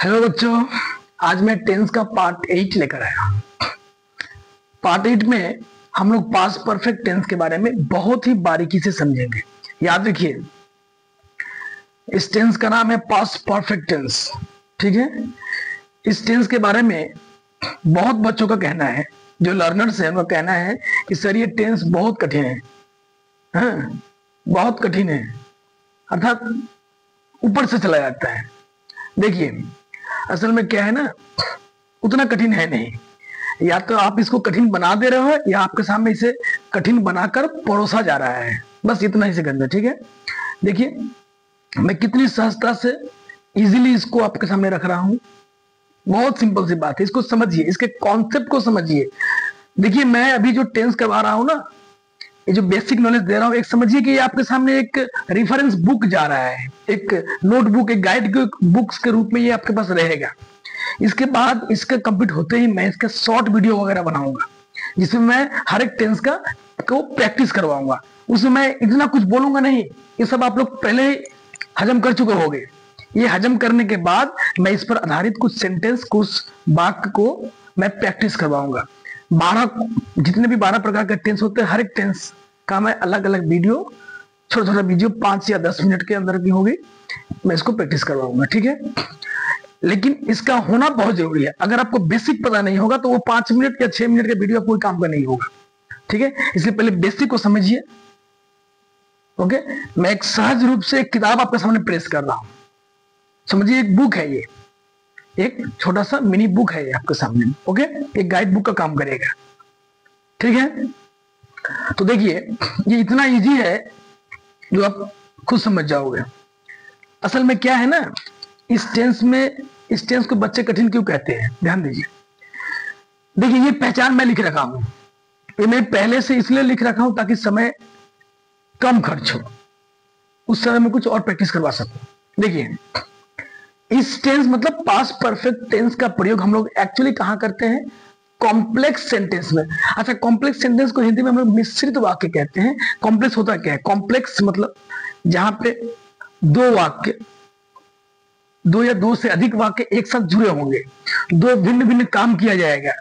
Hello बच्चों, आज मैं टेंस का पार्ट 8 लेकर आया हूं। पार्ट 8 में हम लोग पास्ट परफेक्ट टेंस के बारे में बहुत ही बारीकी से समझेंगे। याद रखिए, इस टेंस का नाम है पास्ट परफेक्ट टेंस। ठीक है, इस टेंस के बारे में बहुत बच्चों का कहना है, जो लर्नर्स हैं उनका कहना है कि सर ये टेंस बहुत कठिन है। हाँ, बहुत कठिन है, अर्थात ऊपर से चला जाता है। देखिए, असल में क्या है ना, उतना कठिन है नहीं। या तो आप इसको कठिन बना दे रहे हो या आपके सामने इसे कठिन बनाकर परोसा जा रहा है, बस इतना ही से गंदा। ठीक है, देखिए मैं कितनी सहजता से इजीली इसको आपके सामने रख रहा हूं। बहुत सिंपल सी बात है, इसको समझिए, इसके कॉन्सेप्ट को समझिए। देखिए, मैं अभी जो टेंस करवा रहा हूं ना, ये जो बेसिक नॉलेज दे रहा हूं, एक समझिए कि ये आपके सामने एक रेफरेंस बुक जा रहा है, एक नोटबुक, एक गाइड बुक्स के रूप में ये आपके पास रहेगा। इसके बाद इसका कंप्लीट होते ही मैं इसका शॉर्ट वीडियो वगैरह बनाऊंगा, जिसमें मैं हर एक टेंस का को प्रैक्टिस करवाऊंगा। उसमें मैं इतना कुछ बोलूंगा नहीं, ये सब आप लोग पहले ही हजम कर चुके होंगे। ये हजम करने के बाद मैं इस पर आधारित कुछ सेंटेंस, कुछ वाक्य को मैं प्रैक्टिस करवाऊंगा। 12 जितने भी 12 प्रकार के टेंस होते हैं, हर एक टेंस का मैं अलग अलग वीडियो, छोटा छोटा वीडियो 5 या 10 मिनट के अंदर की होगी, मैं इसको प्रैक्टिस करवाऊंगा। ठीक है, लेकिन इसका होना बहुत जरूरी है। अगर आपको बेसिक पता नहीं होगा तो वो 5 मिनट या 6 मिनट का वीडियो कोई काम का नहीं होगा। ठीक है, इसलिए पहले बेसिक को समझिए। ओके, मैं एक सहज रूप से एक किताब आपके सामने प्रेस कर रहा हूं, समझिए। एक बुक है, ये एक छोटा सा मिनी बुक है ये आपके सामने। ओके, एक गाइड बुक का काम करेगा। ठीक है, तो देखिए ये इतना इजी है जो आप खुद समझ जाओगे। असल में क्या है ना, इस टेंस को बच्चे कठिन क्यों कहते हैं, ध्यान दीजिए। देखिए, ये पहचान मैं लिख रखा हूं, ये मैं पहले से इसलिए लिख रखा हूं ताकि समय कम खर्च हो, उस समय में कुछ और प्रैक्टिस करवा सकूं। देखिए, इस टेंस मतलब पास्ट परफेक्ट टेंस का प्रयोग हम लोग एक्चुअली कहां करते हैं, कॉम्प्लेक्स सेंटेंस में। अच्छा, कॉम्प्लेक्स सेंटेंस को हिंदी में हम लोग मिश्रित वाक्य कहते हैं। कॉम्प्लेक्स होता क्या है, कॉम्प्लेक्स मतलब जहां पे दो वाक्य, दो या दो से अधिक वाक्य एक साथ जुड़े होंगे, दो भिन्न भिन्न काम किया जाएगा,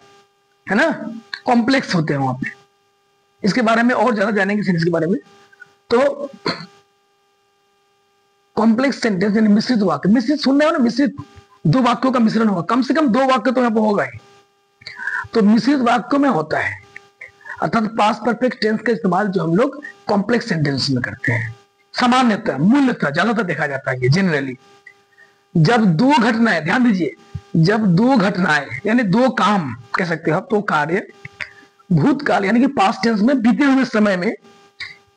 है ना, कॉम्प्लेक्स होते हैं वहां पे। इसके बारे में और ज्यादा जानेंगे सेंटेंस के बारे में। तो कॉम्प्लेक्स सेंटेंस यानी मिश्रित वाक्य, मिश्रित सुनने हो ना, मिश्रित, दो वाक्यों का मिश्रण होगा, कम से कम दो वाक्य तो यहाँ पर होगा ही, तो मिश्रित वाक्यों में होता है। अर्थात पास्ट परफेक्ट टेंस का इस्तेमाल जो हम लोग कॉम्प्लेक्स सेंटेंस में करते हैं। सामान्यतः, मूलतः, ज्यादातर देखा जाता है ये जनरली जब दो घटनाएं, ध्यान दीजिए, जब दो घटनाएं यानी दो काम कह सकते हो आप, तो कार्य भूतकाल यानी कि पास्ट टेंस में बीते हुए समय में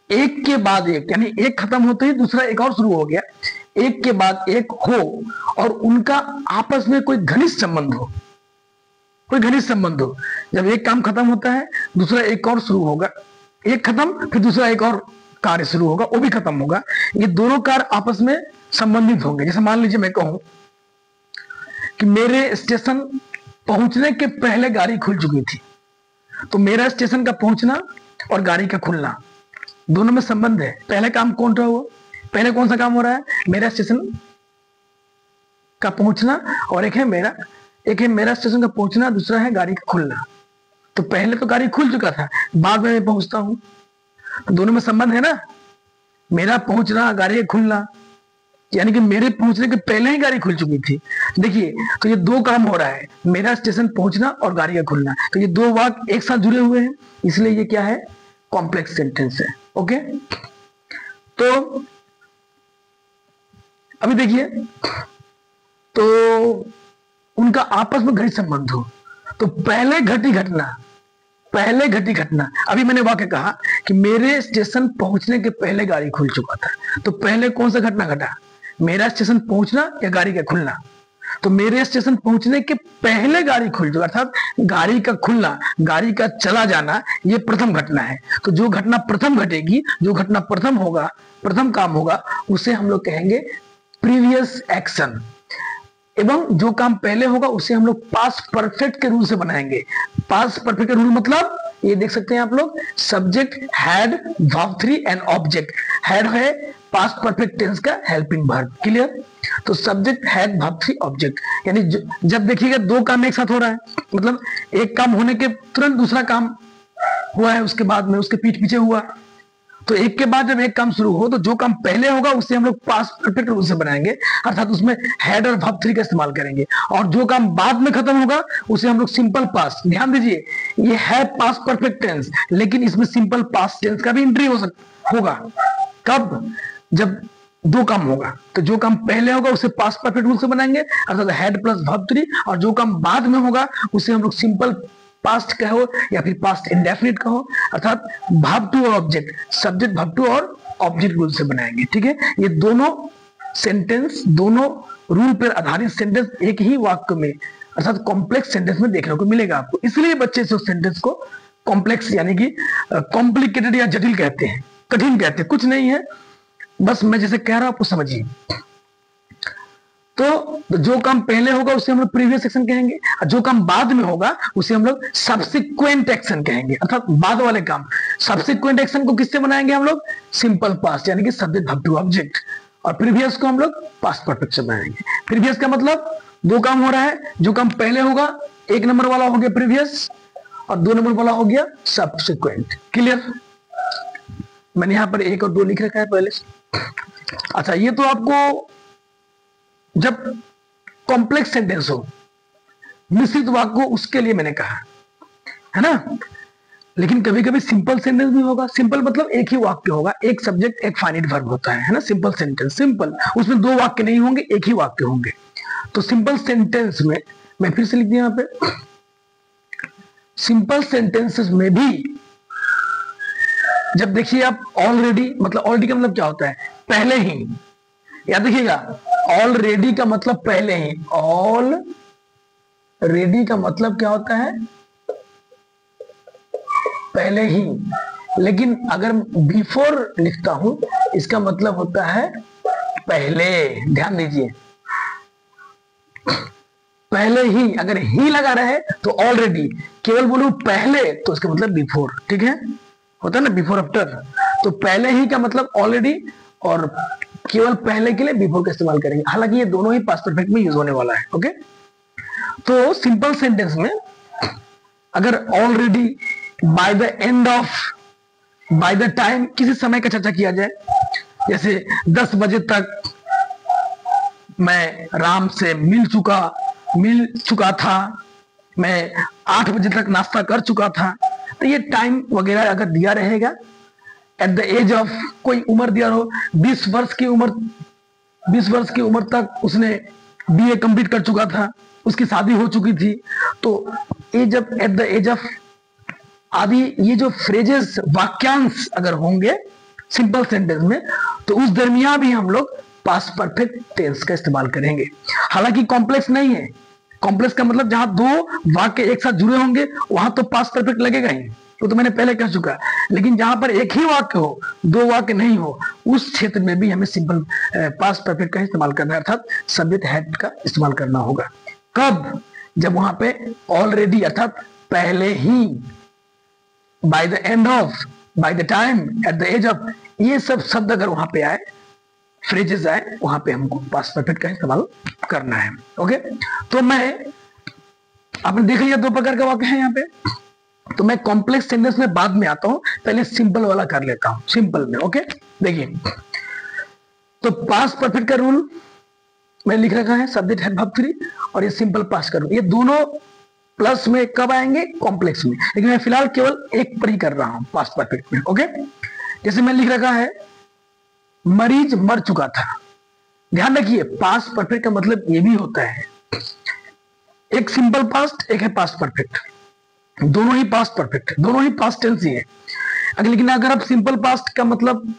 एक के बाद एक, यानी एक खत्म होते ही दूसरा एक और शुरू हो गया, एक के बाद एक हो और उनका आपस में कोई घनिष्ठ संबंध हो, कोई घनिष्ठ संबंध हो। जब एक काम खत्म होता है दूसरा एक और शुरू होगा, एक खत्म फिर दूसरा एक और कार्य शुरू होगा, वो भी खत्म होगा, ये दोनों कार्य आपस में संबंधित होंगे। जैसे मान लीजिए मैं कहूं कि मेरे स्टेशन पहुंचने के पहले गाड़ी खुल चुकी थी, तो मेरा स्टेशन का पहुंचना और गाड़ी का खुलना दोनों में संबंध है। पहले काम कौन सा हुआ, पहले कौन सा काम हो रहा है, मेरा स्टेशन का पहुंचना, और एक है मेरा स्टेशन का पहुंचना, दूसरा है गाड़ी का खुलना। तो पहले तो गाड़ी खुल चुका था, बाद में मैं पहुंचता हूं, तो दोनों में संबंध है ना, मेरा पहुंचना, गाड़ी का खुलना, यानी कि मेरे पहुंचने के पहले ही गाड़ी खुल चुकी थी। देखिए, तो ये दो काम हो रहा है, मेरा स्टेशन पहुंचना और गाड़ी का खुलना, तो ये दो वाक्य एक साथ जुड़े हुए हैं, इसलिए ये क्या है, कॉम्प्लेक्स सेंटेंस है। ओके, तो अभी देखिए, तो उनका आपस में घनिष्ठ संबंध हो, तो पहले घटी घटना, अभी मैंने वाक्य कहा कि मेरे स्टेशन पहुंचने के पहले गाड़ी खुल चुका था, तो पहले कौन सा घटना घटा, मेरा स्टेशन पहुंचना या गाड़ी का खुलना। तो मेरे स्टेशन पहुंचने के पहले गाड़ी खुल चुका, अर्थात गाड़ी का खुलना, गाड़ी का चला जाना, ये प्रथम घटना है। तो जो घटना प्रथम घटेगी, जो घटना प्रथम होगा, प्रथम काम होगा, उसे हम लोग कहेंगे प्रीवियस एक्शन। एवं जो काम पहले होगा उसे हम लोग पास्ट परफेक्ट के रूल से बनाएंगे। पास्ट परफेक्ट का रूल मतलब ये देख सकते हैं आप लोग, subject had verb 3 and object. Had है पास्ट परफेक्ट टेंस का हेल्पिंग वर्ब, क्लियर। तो सब्जेक्ट हैड वर्ब 3 ऑब्जेक्ट, यानी जब देखिएगा दो काम एक साथ हो रहा है, मतलब एक काम होने के तुरंत दूसरा काम हुआ है, उसके बाद में उसके पीठ पीछे हुआ। तो एक के बाद जब एक काम शुरू हो तो जो काम पहले होगा उससे हम लोग पास्ट परफेक्ट रूप से बनाएंगे, अर्थात उसमें हैड और वर्ब 3 का इस्तेमाल करेंगे। और जो काम बाद में खत्म होगा उसे हम लोग सिंपल पास्ट, ध्यान दीजिए ये है पास्ट परफेक्ट टेंस, लेकिन इसमें सिंपल पास्ट टेंस का भी एंट्री होगा। कब? जब दो काम होगा, तो जो काम पहले होगा उसे पास्ट परफेक्ट रूप से बनाएंगे, अर्थात हैड प्लस वर्ब 3, और जो काम बाद में होगा उसे हम लोग सिंपल पास्ट कहो या फिर पास्ट इंडेफिनिट कहो, अर्थात वर्ब टू और ऑब्जेक्ट, सब्जेक्ट वर्ब टू और ऑब्जेक्ट रूल से बनाएंगे, ठीक है। ये दोनों सेंटेंस, दोनों रूल पर आधारित सेंटेंस एक ही वाक्य में, अर्थात कॉम्प्लेक्स सेंटेंस में देखने को मिलेगा आपको। इसलिए बच्चे से उस सेंटेंस को कॉम्प्लेक्स यानी कि कॉम्प्लिकेटेड या जटिल कहते हैं, कठिन कहते हैं, कुछ नहीं है, बस मैं जैसे कह रहा हूं आपको समझिए। तो जो काम पहले होगा उसे हम लोग प्रीवियस एक्शन कहेंगे, और जो काम बाद में होगा उसे हम लोग सब्सिक्वेंट एक्शन कहेंगे, अर्थात बाद वाले काम। सब्सिक्वेंट एक्शन को किससे बनाएंगे हम लोग? सिंपल पास्ट यानी कि सब्जेक्ट वर्ब टू ऑब्जेक्ट, और प्रीवियस को हम लोग पास्ट परफेक्ट से बनाएंगे। प्रीवियस का मतलब दो काम हो रहा है, जो काम पहले होगा एक नंबर वाला हो गया प्रीवियस, और दो नंबर वाला हो गया सब्सिक्वेंट, क्लियर। मैंने यहां पर एक और दो लिख रखा है पहले से। अच्छा, ये तो आपको जब कॉम्प्लेक्स सेंटेंस हो, मिश्रित वाक्य हो, उसके लिए मैंने कहा है ना। लेकिन कभी कभी सिंपल सेंटेंस भी होगा। सिंपल मतलब एक ही वाक्य होगा, एक सब्जेक्ट एक फाइनाइट वर्ब होता है ना, सिंपल सेंटेंस। सिंपल उसमें दो वाक्य नहीं होंगे, एक ही वाक्य होंगे। तो सिंपल सेंटेंस में मैं फिर से लिख दिया यहाँ पे, सिंपल सेंटेंसेस में भी जब देखिए आप ऑलरेडी, मतलब ऑलरेडी का मतलब क्या होता है? पहले ही। याद देखिएगा, ऑलरेडी का मतलब पहले ही, ऑल रेडी का मतलब क्या होता है? पहले ही। लेकिन अगर बिफोर लिखता हूं इसका मतलब होता है पहले, ध्यान दीजिए, पहले ही। अगर ही लगा रहे तो ऑलरेडी, केवल बोलूं पहले तो इसका मतलब बिफोर, ठीक है, होता है ना बिफोर आफ्टर। तो पहले ही का मतलब ऑलरेडी, और केवल पहले के लिए बिफोर का इस्तेमाल करेंगे। हालांकि ये दोनों ही पास्ट परफेक्ट में यूज होने वाला है, ओके। तो सिंपल सेंटेंस में अगर already, by the end of, by the time, किसी समय का चर्चा किया जाए, जैसे 10 बजे तक मैं राम से मिल चुका था, मैं 8 बजे तक नाश्ता कर चुका था, तो ये टाइम वगैरह अगर दिया रहेगा, एट द एज ऑफ, कोई उम्र दिया हो, 20 वर्ष की उम्र तक उसने बीए कंप्लीट कर चुका था, उसकी शादी हो चुकी थी, तो ये जब एट द एज ऑफ आदि, ये जो फ्रेजेस, वाक्यांश अगर होंगे सिंपल सेंटेंस में, तो उस दरमियान भी हम लोग पास्ट परफेक्ट टेंस का इस्तेमाल करेंगे। हालांकि कॉम्प्लेक्स नहीं है। कॉम्प्लेक्स का मतलब जहां दो वाक्य एक साथ जुड़े होंगे वहां तो पास्ट परफेक्ट लगेगा ही, वो तो मैंने पहले कह चुका। लेकिन जहां पर एक ही वाक्य हो, दो वाक्य नहीं हो, उस क्षेत्र में भी हमें सिंपल पास्ट परफेक्ट का इस्तेमाल करना है, अर्थात सब्जेक्ट हैड का इस्तेमाल करना होगा। कब? जब वहां पे ऑलरेडी, अर्थात पहले ही, by the end of, by the time, at the age of, ये सब शब्द अगर वहां पे आए, फ्रेजेस आए, वहां पे हमको पास्ट परफेक्ट का इस्तेमाल करना है, ओके। तो मैं, आपने देख लिया दो प्रकार का वाक्य है यहाँ पे। तो मैं कॉम्प्लेक्स सेंटेंस में बाद में आता हूं, पहले सिंपल वाला कर लेता हूं, सिंपल में, ओके। देखिए, तो पास्ट परफेक्ट का रूल मैंने लिख रखा है, सब्जेक्ट हैड वर्ब 3, और ये सिंपल पास्ट का रूल। ये दोनों प्लस में कब आएंगे? कॉम्प्लेक्स में। लेकिन मैं फिलहाल केवल एक पर ही कर रहा हूं, पास्ट परफेक्ट में, ओके। जैसे मैंने लिख रखा है, मरीज मर चुका था। ध्यान रखिए, पास्ट परफेक्ट का मतलब ये भी होता है, एक सिंपल पास्ट, एक है पास्ट परफेक्ट, दोनों ही पास्ट परफेक्ट है, दोनों ही पास्ट टेंस ही है। लेकिन अगर आप सिंपल पास्ट का मतलब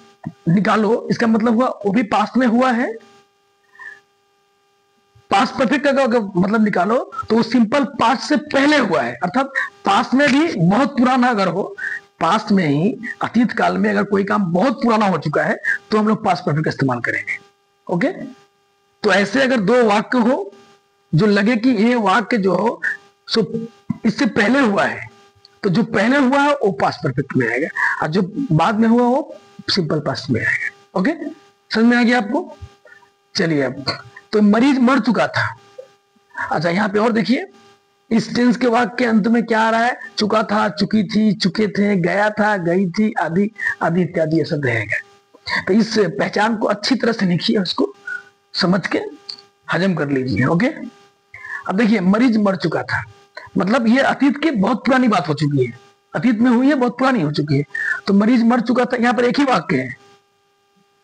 निकालो, इसका मतलब हुआ वो भी पास्ट में हुआ है। पास्ट परफेक्ट का अगर मतलब निकालो तो वो सिंपल पास्ट से पहले हुआ है, अर्थात पास्ट में भी बहुत पुराना अगर हो, पास्ट में ही अतीत काल में अगर कोई काम बहुत पुराना हो चुका है तो हम लोग पास्ट परफेक्ट का इस्तेमाल करेंगे, ओके। तो ऐसे अगर दो वाक्य हो जो लगे कि ये वाक्य जो हो सो इससे पहले हुआ है, तो जो पहले हुआ है वो पास्ट परफेक्ट में आएगा, और जो बाद में हुआ वो सिंपल पास्ट में आएगा। ओके, समझ में आ गया आपको? चलिए, अब तो मरीज मर चुका था। अच्छा, यहाँ पे और देखिए, इस टेंस के वाक्य के अंत में क्या आ रहा है? चुका था, चुकी थी, चुके थे, गया था, गई थी, आदि आदि इत्यादि ये सब रहेगा। तो इस पहचान को अच्छी तरह से लिखिए, उसको समझ के हजम कर लीजिए। ओके, अब देखिए, मरीज मर चुका था मतलब ये अतीत की बहुत पुरानी बात हो चुकी है, अतीत में हुई है, बहुत पुरानी हो चुकी है। तो मरीज मर चुका था, यहाँ पर एक ही वाक्य है।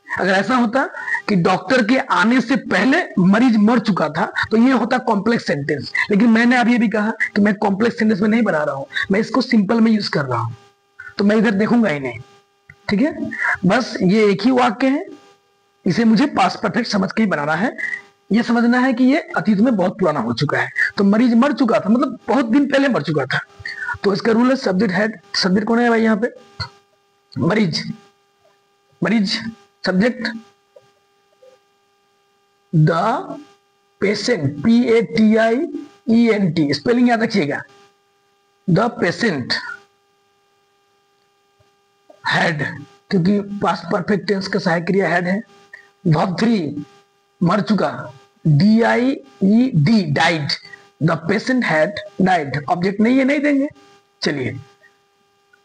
अगर ऐसा होता कि डॉक्टर के आने से पहले मरीज मर चुका था तो ये होता कॉम्प्लेक्स सेंटेंस, लेकिन मैंने अभी भी कहा कि मैं कॉम्प्लेक्स सेंटेंस में नहीं बना रहा हूं, मैं इसको सिंपल में यूज कर रहा हूं, तो मैं इधर देखूंगा ही नहीं। ठीक है, बस ये एक ही वाक्य है, इसे मुझे पास्ट परफेक्ट समझ के ही बनाना है। ये समझना है कि ये अतीत में बहुत पुराना हो चुका है। तो मरीज मर चुका था मतलब बहुत दिन पहले मर चुका था। तो इसका रूल है सब्जेक्ट हेड, सब्जेक्ट कौन है भाई यहाँ पे? मरीज, मरीज subject, the patient, PATIENT, spelling याद रखिएगा, द पेशेंट हैड, क्योंकि पास्ट परफेक्ट टेंस का सहायक क्रिया हैड है। वर्ब 3 मर चुका, DIED, died, the patient had died, object नहीं है, नहीं देंगे। चलिए,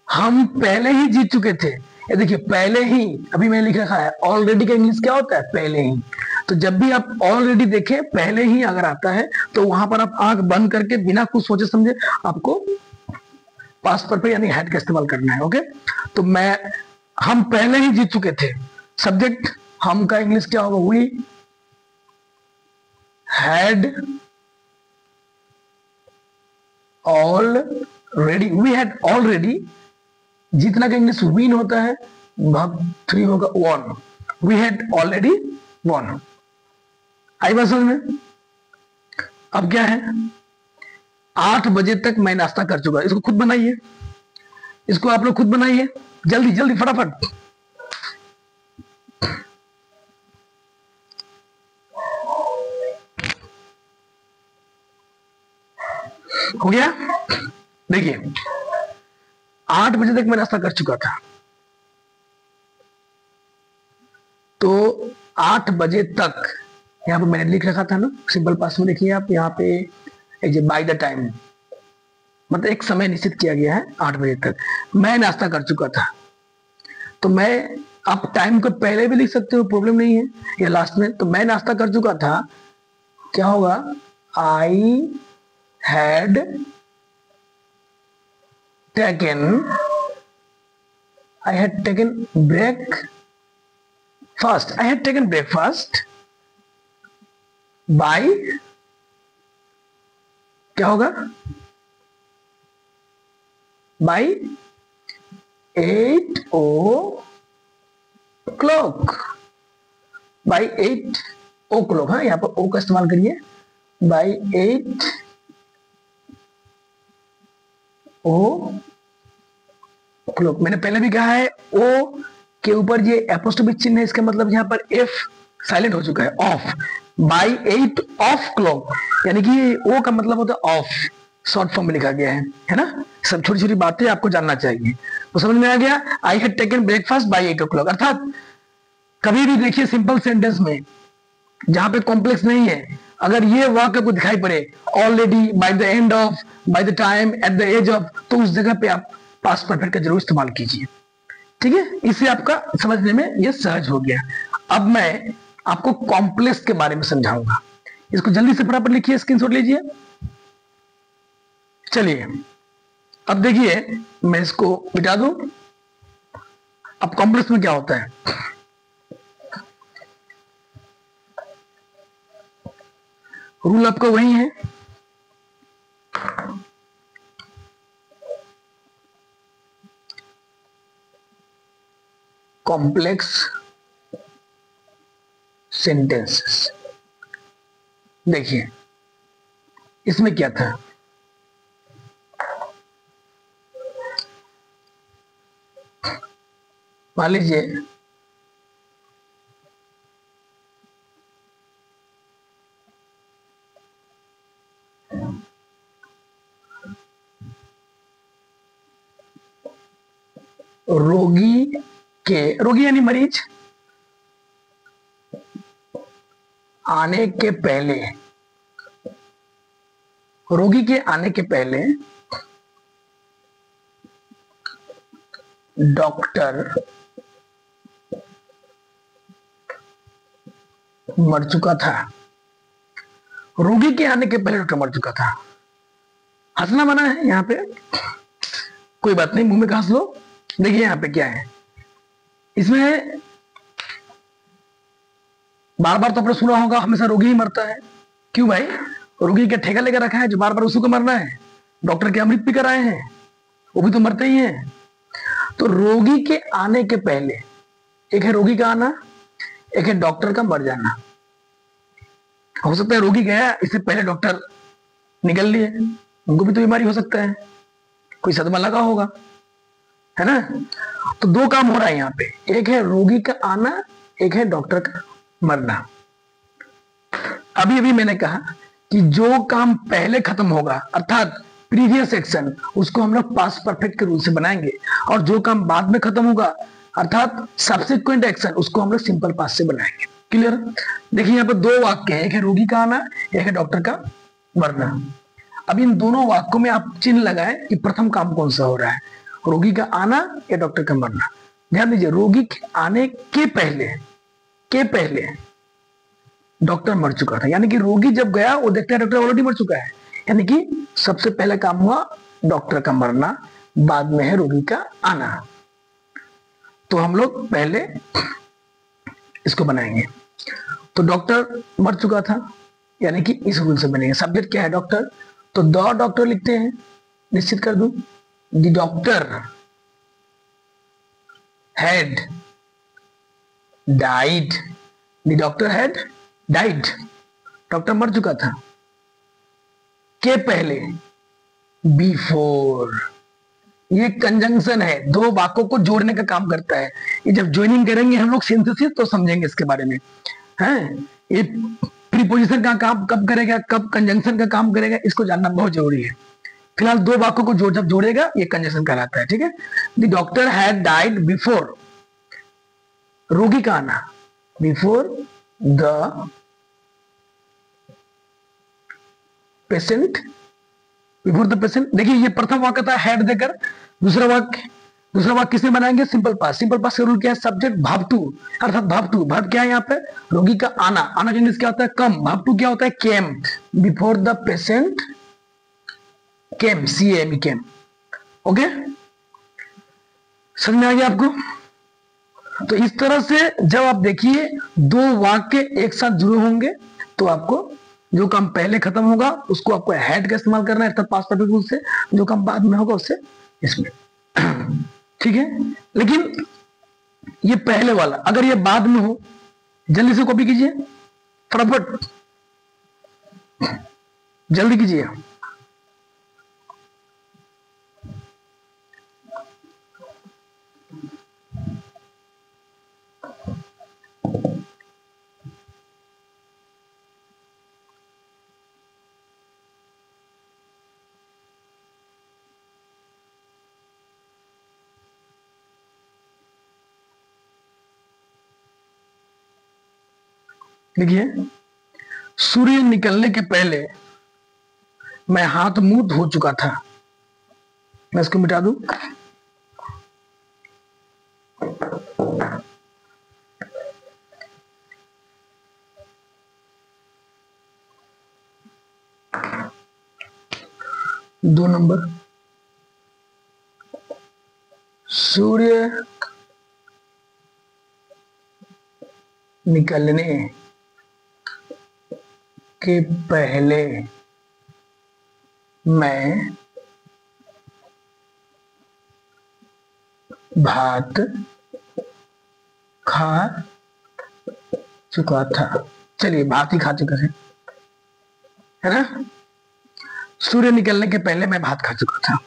हम पहले ही जीत चुके थे, ये देखिए पहले ही, अभी मैंने लिख रखा है ऑलरेडी का इंग्लिश क्या होता है? पहले ही। तो जब भी आप ऑलरेडी देखें, पहले ही अगर आता है तो वहां पर आप आंख बंद करके बिना कुछ सोचे समझे आपको पास्ट परफेक्ट यानी हैड का इस्तेमाल करना है। ओके, तो हम पहले ही जीत चुके थे, सब्जेक्ट हम का इंग्लिश क्या होगा? We had already, we had already, जीतना का इंग्लिश विन होता है, भाग 3 होगा won, we had already won. आई बात समझ में? अब क्या है, 8 बजे तक मैं नाश्ता कर चुका, इसको खुद बनाइए, इसको आप लोग खुद बनाइए, जल्दी जल्दी फटाफट। हो गया? देखिए, 8 बजे तक मैं नाश्ता कर चुका था, तो 8 बजे तक यहां पर मैंने लिख रखा था ना, सिंपल पास्ट में देखिए आप, यहाँ पे बाय द टाइम, मतलब एक समय निश्चित किया गया है, 8 बजे तक मैं नाश्ता कर चुका था। तो मैं, आप टाइम को पहले भी लिख सकते हो, प्रॉब्लम नहीं है, या लास्ट में। तो मैं नाश्ता कर चुका था, क्या होगा? I had taken, I had taken breakfast. I had taken breakfast by, क्या होगा? By 8 o'clock. By 8 o'clock, हाँ, यहाँ पर ओ का इस्तेमाल करिए। By 8 o'clock, मैंने पहले भी कहा है, ओ के ऊपर ये एपोस्ट्रोफी चिन्ह है, इसका मतलब यहाँ पर एफ साइलेंट हो चुका है, ऑफ। बाई 8 ऑफ क्लॉक, यानी कि ओ का मतलब होता है ऑफ, शॉर्ट फॉर्म में लिखा गया है ना। सब छोटी छोटी बातें आपको जानना चाहिए। तो समझ में आ गया? I had taken breakfast by 8 o'clock, अर्थात कभी भी देखिए सिंपल सेंटेंस में जहां पे कॉम्प्लेक्स नहीं है, अगर ये वाक्य को दिखाई पड़े already, by the end of, by the time, at the age of, तो उस जगह पे आप पास्ट परफेक्ट का जरूर इस्तेमाल कीजिए। ठीक है, इससे आपका समझने में यह सहज हो गया। अब मैं आपको कॉम्प्लेक्स के बारे में समझाऊंगा, इसको जल्दी से फटाफट लिखिए, स्क्रीनशॉट लीजिए। चलिए, अब देखिए, मैं इसको मिटा दूं। अब कॉम्प्लेक्स में क्या होता है? रूल आपका वही है, कॉम्प्लेक्स सेंटेंसेस। देखिए, इसमें क्या था? मान लीजिए रोगी यानी मरीज आने के पहले, रोगी के आने के पहले डॉक्टर मर चुका था। रोगी के आने के पहले डॉक्टर मर चुका था। हंसना मना है यहाँ पे, कोई बात नहीं, मुंह में हंस लो। देखिए यहाँ पे क्या है, इसमें बार बार तो आपने सुना होगा हमेशा रोगी ही मरता है। क्यों भाई? रोगी का ठेका लेकर रखा है जो बार बार उसी को मरना है। डॉक्टर के अमृत पी कर आए हैं, वो भी तो मरते ही हैं। तो रोगी के आने के पहले, एक है रोगी का आना, एक है डॉक्टर का मर जाना। हो सकता है रोगी गया, इससे पहले डॉक्टर निकल लिए, उनको भी तो बीमारी हो सकता है, कोई सदमा लगा होगा, है ना। तो दो काम हो रहा है यहाँ पे, एक है रोगी का आना, एक है डॉक्टर का मरना। अभी अभी मैंने कहा कि जो काम पहले खत्म होगा अर्थात प्रीवियस एक्शन, उसको हम लोग पास्ट परफेक्ट के रूल से बनाएंगे, और जो काम बाद में खत्म होगा अर्थात सब्सिक्वेंट एक्शन, उसको हम लोग सिंपल पास्ट से बनाएंगे। क्लियर? देखिए यहाँ पे दो वाक्य है, एक है रोगी का आना, एक है डॉक्टर का मरना। अब इन दोनों वाक्यों में आप चिन्ह लगाएं कि प्रथम काम कौन सा हो रहा है, रोगी का आना या डॉक्टर का मरना। ध्यान दीजिए, रोगी के आने के पहले डॉक्टर मर चुका था, यानी कि रोगी जब गया वो देखता है डॉक्टर ऑलरेडी मर चुका है, यानी कि सबसे पहला काम हुआ डॉक्टर का मरना, बाद में है रोगी का आना। तो हम लोग पहले इसको बनाएंगे। तो डॉक्टर मर चुका था, यानी कि इस रूल से बनेंगे। सब्जेक्ट क्या है? डॉक्टर। तो द डॉक्टर लिखते हैं, निश्चित कर दूं, the doctor had died, the doctor had died, doctor मर चुका था। के पहले, बिफोर, ये कंजंक्शन है, दो वाक्यों को जोड़ने का काम करता है। ये जब ज्वाइनिंग करेंगे हम लोग सिंथेसिस तो समझेंगे इसके बारे में, हैं। ये प्रीपोजिशन का काम कब करेगा, कब कंजंक्शन का काम करेगा, इसको जानना बहुत जरूरी है। फिलहाल दो वाक्यों को जब जोड़ेगा ये कंजंक्शन कहलाता है, ठीक है। The doctor had died before, रोगी का आना, before the patient, before the patient. देखिए ये प्रथम वाक्य था हैड देकर, दूसरा वाक्य किसमें बनाएंगे? Simple past. सिंपल पास्ट का रूल क्या है? सब्जेक्ट भाव टू, अर्थात भाव टू, भाव क्या है यहाँ पे? रोगी का आना, आना का इंग्लिश क्या होता है? कम। भाव टू क्या होता है? Came. Before the patient came, CAME, came. Okay, समझ में आ गया आपको? तो इस तरह से जब आप देखिए दो वाक्य एक साथ जुड़े होंगे तो आपको जो काम पहले खत्म होगा उसको आपको हैड का इस्तेमाल करना है, अर्थात पास्ट परफेक्ट रूल से। जो काम बाद में होगा उससे इसमें, ठीक है। लेकिन ये पहले वाला अगर ये बाद में हो, जल्दी से कॉपी कीजिए, फटाफट जल्दी कीजिए। देखिए, सूर्य निकलने के पहले मैं हाथ मुंह धो चुका था। मैं इसको मिटा दूं, दो नंबर, सूर्य निकलने के पहले मैं भात खा चुका था। चलिए, भात ही खा चुका है ना। सूर्य निकलने के पहले मैं भात खा चुका था।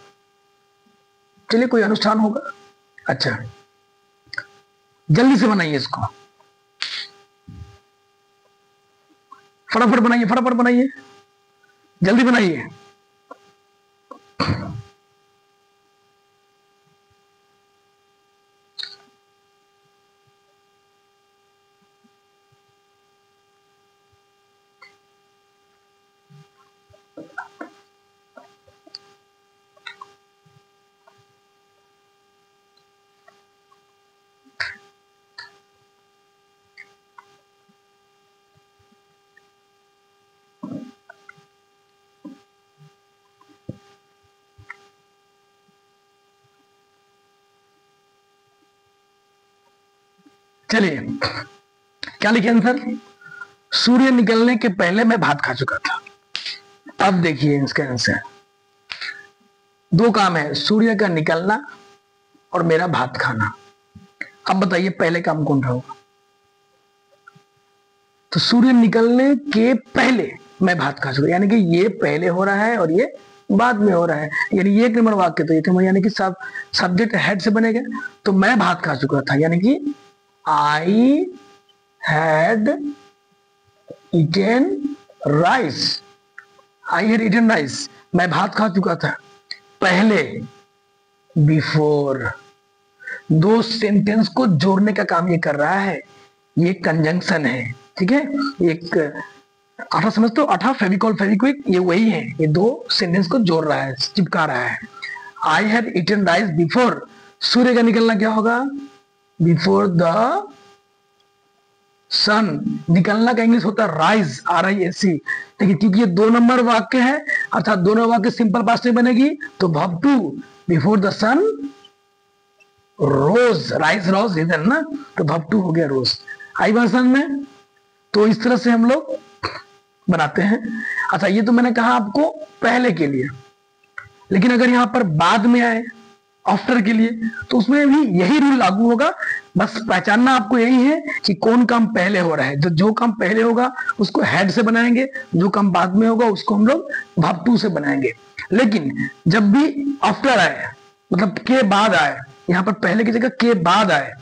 चलिए, कोई अनुष्ठान होगा। अच्छा, जल्दी से बनाइए इसको, फटाफट बनाइए, फटाफट बनाइए, जल्दी बनाइए। चलिए क्या लिखे आंसर, सूर्य निकलने के पहले मैं भात खा चुका था। अब देखिए इसका आंसर, दो काम है, सूर्य का निकलना और मेरा भात खाना। अब बताइए पहले काम कौन सा होगा। तो सूर्य निकलने के पहले मैं भात खा चुका, यानी कि ये पहले हो रहा है और ये बाद में हो रहा है, यानी ये एक नंबर वाक्य तो ये थे, यानी कि सब सब्जेक्ट हेड से बनेगा। तो मैं भात खा चुका था, यानी कि I had eaten rice, I had eaten rice, मैं भात खा चुका था पहले, बिफोर। दो सेंटेंस को जोड़ने का काम ये कर रहा है, ये कंजंक्शन है, ठीक है। एक आठा समझते हो, आठा फेविकॉल फेविक्विक, ये वही है, ये दो सेंटेंस को जोड़ रहा है, चिपका रहा है। I had eaten rice before, सूर्य का निकलना क्या होगा, बिफोर द सन, निकलना का इंग्लिश होता है राइज, RISE। देखिए क्योंकि ये दो नंबर वाक्य है, अर्थात दोनों वाक्य सिंपल पास्ट में बनेगी, तो verb two, before the sun rose, rise rose इधर ना, तो वर्ब टू हो गया रोज। आई भाषण में तो इस तरह से हम लोग बनाते हैं। अच्छा ये तो मैंने कहा आपको पहले के लिए, लेकिन अगर यहां पर बाद में आए, आफ्टर के लिए, तो उसमें भी यही रूल लागू होगा। बस पहचानना आपको यही है कि कौन काम पहले हो रहा है। जो काम पहले होगा उसको हेड से बनाएंगे, जो काम बाद में होगा उसको हम लोग वर्ब टू से बनाएंगे। लेकिन जब भी आफ्टर आए, मतलब के बाद आए, यहां पर पहले की जगह के बाद आए,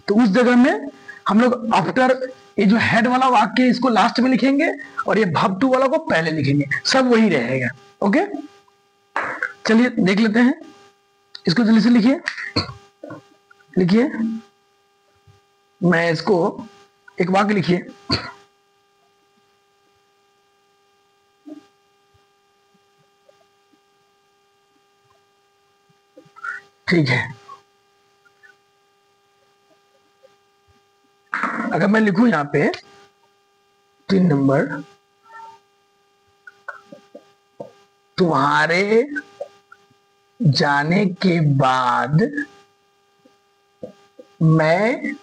तो उस जगह में हम लोग आफ्टर, ये जो हेड वाला वाक्य है इसको लास्ट में लिखेंगे और ये वर्ब टू वाला को पहले लिखेंगे, सब वही रहेगा। ओके चलिए देख लेते हैं इसको, जल्दी से लिखिए, लिखिए, मैं इसको एक वाक्य लिखिए। ठीक है, अगर मैं लिखूं यहां पे 3 नंबर, तुम्हारे जाने के बाद मैं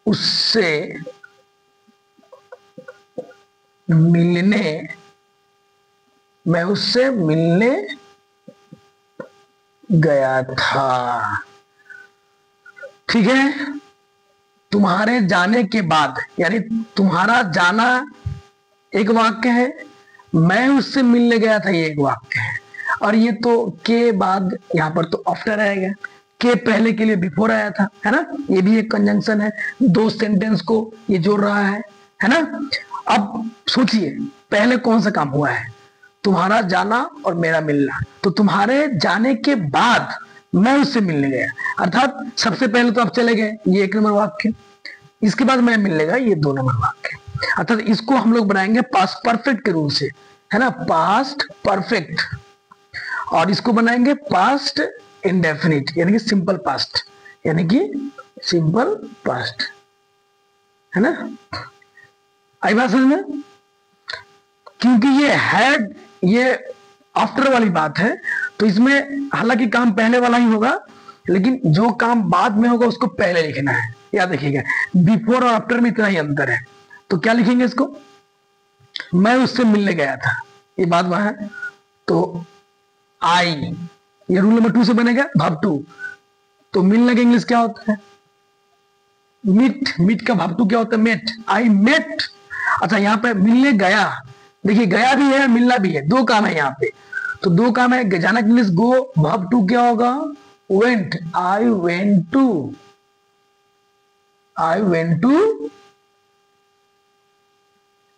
उससे मिलने गया था। ठीक है, तुम्हारे जाने के बाद, यानी तुम्हारा जाना एक वाक्य है, मैं उससे मिलने गया था ये एक वाक्य है, और ये तो के बाद यहां पर तो आफ्टर आएगा, के पहले के लिए बिफोर आया था, है ना, ये भी एक कंजंक्शन है, दो सेंटेंस को ये जोड़ रहा है ना। अब सोचिए पहले कौन सा काम हुआ है, तुम्हारा जाना और मेरा मिलना। तो तुम्हारे जाने के बाद मैं उससे मिलने गया, अर्थात सबसे पहले तो आप चले गए, ये 1 नंबर वाक्य, इसके बाद मैं मिलने गया, ये 2 नंबर वाक्य। अर्थात इसको हम लोग बनाएंगे पास्ट परफेक्ट के रूल से, है ना, पास्ट परफेक्ट, और इसको बनाएंगे पास्ट इंडेफिनिट, यानी कि सिंपल पास्ट, यानी कि सिंपल पास्ट, है ना। आई बात समझ में, क्योंकि ये हैड, ये आफ्टर वाली बात है, तो इसमें हालांकि काम पहले वाला ही होगा, लेकिन जो काम बाद में होगा उसको पहले लिखना है, याद रखिएगा। बिफोर और आफ्टर में इतना ही अंतर है। तो क्या लिखेंगे इसको, मैं उससे मिलने गया था, ये बात वहां है, तो आई, ये रूल नंबर 2 से बनेगा वर्ब टू। तो मिलने का इंग्लिश क्या होता है, मीट, मीट का वर्ब टू क्या होता है, मेट, आई मेट। अच्छा यहाँ पे मिलने गया, देखिए गया भी है मिलना भी है, दो काम है यहाँ पे, तो दो काम है, जाना का इंग्लिश गो, वर्ब टू क्या होगा, went, I went to, I went to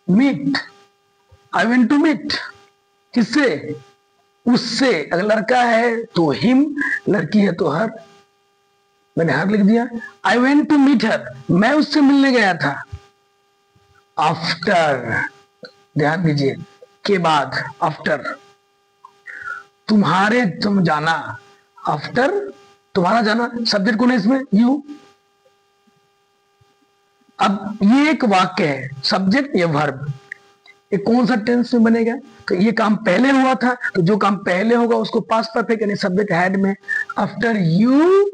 meet, I went to meet, किससे, उससे, अगर लड़का है तो हिम, लड़की है तो हर, मैंने हर लिख दिया। I went to meet her, मैं उससे मिलने गया था। आफ्टर, ध्यान दीजिए, के बाद, आफ्टर, तुम्हारे, तुम जाना, आफ्टर तुम्हारा जाना, सब्जेक्ट कौन है इसमें, यू। अब ये एक वाक्य है, सब्जेक्ट या वर्ब, ये कौन सा टेंस में बनेगा, तो ये काम पहले हुआ था, तो जो काम पहले होगा उसको पास्ट परफेक्ट यानी सब्जेक्ट हैड में, आफ्टर यू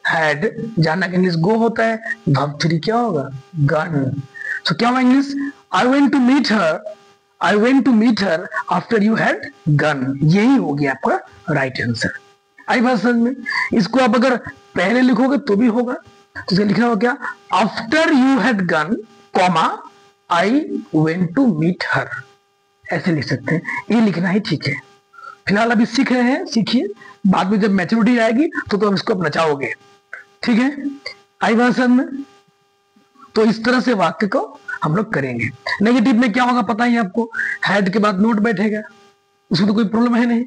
हैड, जानना कि इंग्लिश गो होता है, वर्ब 3 क्या होगा, गन। तो क्या हुआ English, I went to meet her, I went to meet her after you had gone, यही हो गया आपका राइट आंसर। आई बात समझ में। इसको आप अगर पहले लिखोगे तो भी होगा, तो इसे लिखना होगा क्या, after you had gone comma I went to meet her, ऐसे लिख सकते हैं, ये लिखना ही ठीक है। फिलहाल अभी सीख रहे हैं, सीखिए, बाद में जब मैच्योरिटी आएगी तो आप इसको नचाओगे, ठीक है। आई बात समझ में। तो इस तरह से वाक्य को हम लोग करेंगे। नेगेटिव में क्या होगा पता ही आपको, हैड के बाद नोट बैठेगा, उसमें तो कोई प्रॉब्लम है नहीं,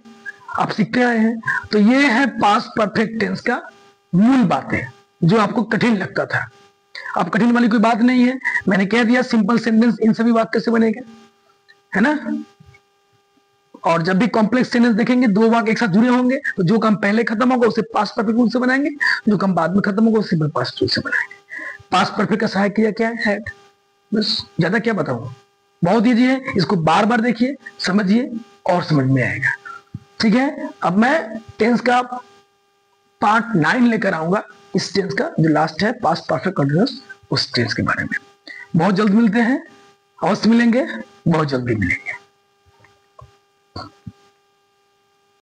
आप सीखते आए हैं। तो ये है पास्ट परफेक्ट टेंस का मूल बातें जो आपको कठिन लगता था। अब कठिन वाली कोई बात नहीं है, मैंने कह दिया सिंपल सेंटेंस इन सभी वाक्य से बनेगा, है ना। और जब भी कॉम्प्लेक्स सेंटेंस देखेंगे, दो वाक्य एक साथ जुड़े होंगे, तो जो काम पहले खत्म होगा उसे पास्ट परफेक्ट रूल से बनाएंगे, जो काम बाद में खत्म होगा उसे सिंपल पास्ट रूल से बनाएंगे। पास्ट परफेक्ट का सहायक क्रिया क्या है, हैड, बस, ज्यादा क्या बताऊं, बहुत ईजी है। इसको बार बार देखिए, समझिए और समझ में आएगा, ठीक है। अब मैं टेंस का पार्ट 9 लेकर आऊंगा, इस टेंस का जो लास्ट है पास्ट परफेक्ट कंटीन्यूअस, उस टेंस के बारे में। बहुत जल्द मिलते हैं, अवश्य मिलेंगे, बहुत जल्दी मिलेंगे।